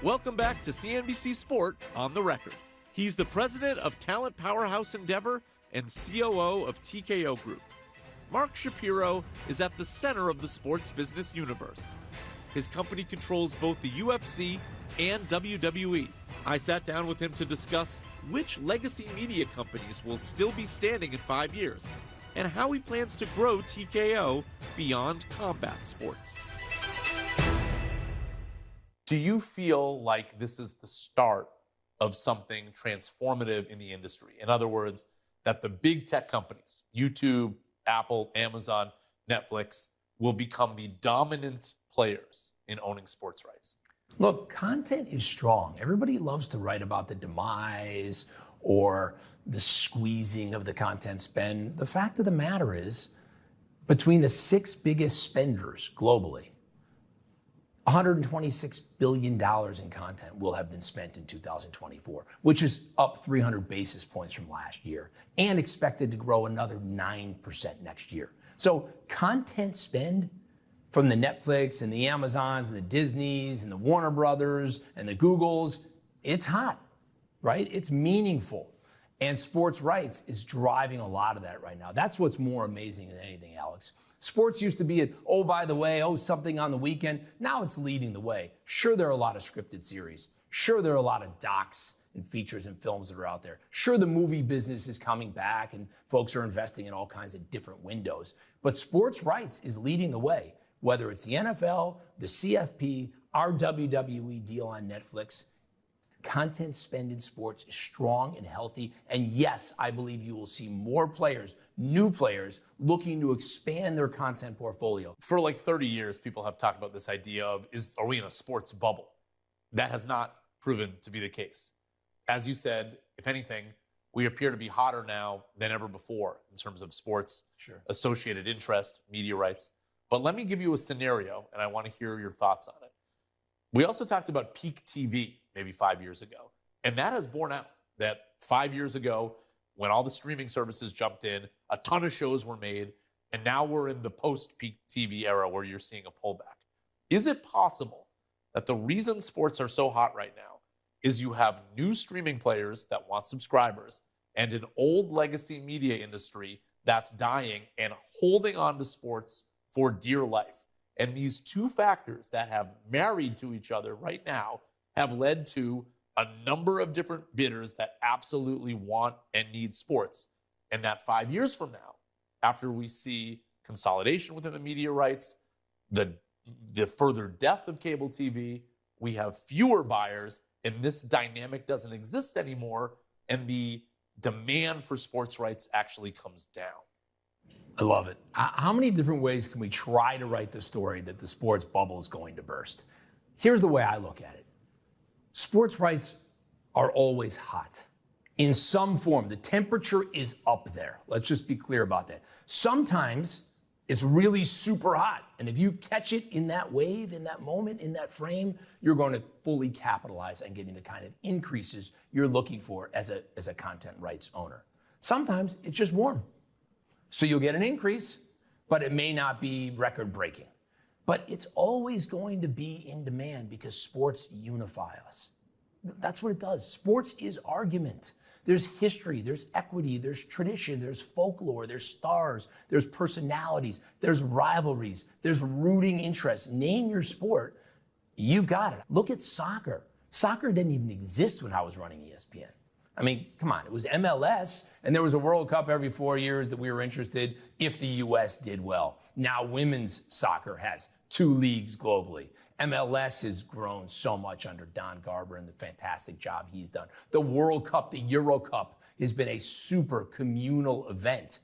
Welcome back to CNBC Sport on the Record. He's the president of Talent Powerhouse Endeavor and COO of TKO Group. Mark Shapiro is at the center of the sports business universe. His company controls both the UFC and WWE. I sat down with him to discuss which legacy media companies will still be standing in 5 years and how he plans to grow TKO beyond combat sports. Do you feel like this is the start of something transformative in the industry? In other words, that the big tech companies, YouTube, Apple, Amazon, Netflix, will become the dominant players in owning sports rights? Look, content is strong. Everybody loves to write about the demise or the squeezing of the content spend. The fact of the matter is, between the 6 biggest spenders globally, $126 billion in content will have been spent in 2024, which is up 300 basis points from last year and expected to grow another 9% next year. So content spend from the Netflix and the Amazons and the Disneys and the Warner Brothers and the Googles, it's hot, right? It's meaningful. And sports rights is driving a lot of that right now. That's what's more amazing than anything, Alex. Sports used to be oh, by the way, something on the weekend. Now it's leading the way. Sure, there are a lot of scripted series. Sure, there are a lot of docs and features and films that are out there. Sure, the movie business is coming back and folks are investing in all kinds of different windows. But sports rights is leading the way, whether it's the NFL, the CFP, our WWE deal on Netflix. Content spend in sports is strong and healthy. And yes, I believe you will see more players, new players, looking to expand their content portfolio. For like 30 years, people have talked about this idea of, are we in a sports bubble? That has not proven to be the case. As you said, if anything, we appear to be hotter now than ever before in terms of sports, associated interest, media rights. But let me give you a scenario, and I want to hear your thoughts on it. We also talked about peak TV maybe 5 years ago, and that has borne out. That 5 years ago, when all the streaming services jumped in, a ton of shows were made, and now we're in the post-peak TV era where you're seeing a pullback. Is it possible that the reason sports are so hot right now is you have new streaming players that want subscribers and an old legacy media industry that's dying and holding on to sports for dear life? And these two factors that have married to each other right now have led to a number of different bidders that absolutely want and need sports. And that 5 years from now, after we see consolidation within the media rights, the further death of cable TV, we have fewer buyers, and this dynamic doesn't exist anymore, and the demand for sports rights actually comes down. I love it. How many different ways can we try to write the story that the sports bubble is going to burst? Here's the way I look at it. Sports rights are always hot in some form. The temperature is up there. Let's just be clear about that. Sometimes it's really super hot. And if you catch it in that wave, in that moment, in that frame, you're going to fully capitalize on getting the kind of increases you're looking for as a content rights owner. Sometimes it's just warm. So you'll get an increase, but it may not be record breaking. But it's always going to be in demand because sports unify us. That's what it does. Sports is argument. There's history, there's equity, there's tradition, there's folklore, there's stars, there's personalities, there's rivalries, there's rooting interests. Name your sport, you've got it. Look at soccer. Soccer didn't even exist when I was running ESPN. I mean, come on, it was MLS, and there was a World Cup every 4 years that we were interested if the U.S. did well. Now women's soccer has 2 leagues globally. MLS has grown so much under Don Garber and the fantastic job he's done. The World Cup, the Euro Cup, has been a super communal event.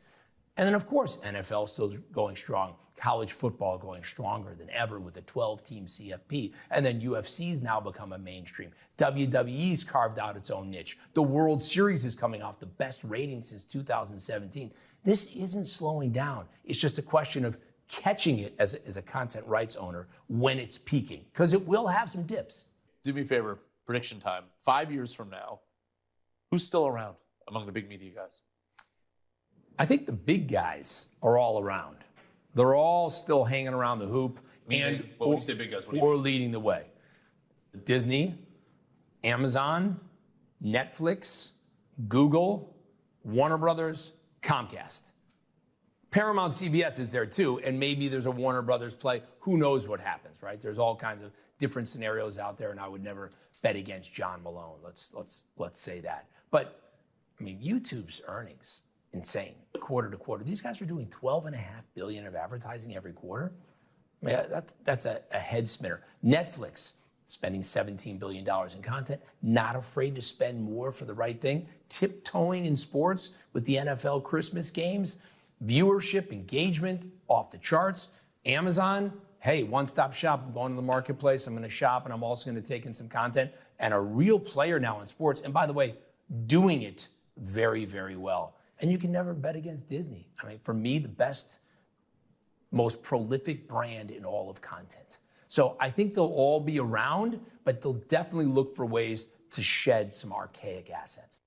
And then, of course, NFL still going strong. College football going stronger than ever with a 12-team CFP. And then UFC's now become a mainstream. WWE's carved out its own niche. The World Series is coming off the best ratings since 2017. This isn't slowing down. It's just a question of catching it as a content rights owner when it's peaking, because it will have some dips. Do me a favor, prediction time. 5 years from now, who's still around among the big media guys? I think the big guys are all around. They're all still hanging around the hoop. When you say big guys, what do you or mean? leading the way. Disney, Amazon, Netflix, Google, Warner Brothers, Comcast. Paramount CBS is there too, and maybe there's a Warner Brothers play. Who knows what happens, right? There's all kinds of different scenarios out there, and I would never bet against John Malone. Let's say that. But I mean, YouTube's earnings, insane, quarter to quarter. These guys are doing $12.5 billion of advertising every quarter. Yeah, that's a head spinner. Netflix spending $17 billion in content, not afraid to spend more for the right thing, tiptoeing in sports with the NFL Christmas games, viewership, engagement off the charts. Amazon, hey, one-stop shop. I'm going to the marketplace. I'm going to shop, and I'm also going to take in some content. And a real player now in sports. And by the way, doing it very, very well. And you can never bet against Disney. I mean, for me, the best, most prolific brand in all of content. So I think they'll all be around, but they'll definitely look for ways to shed some archaic assets.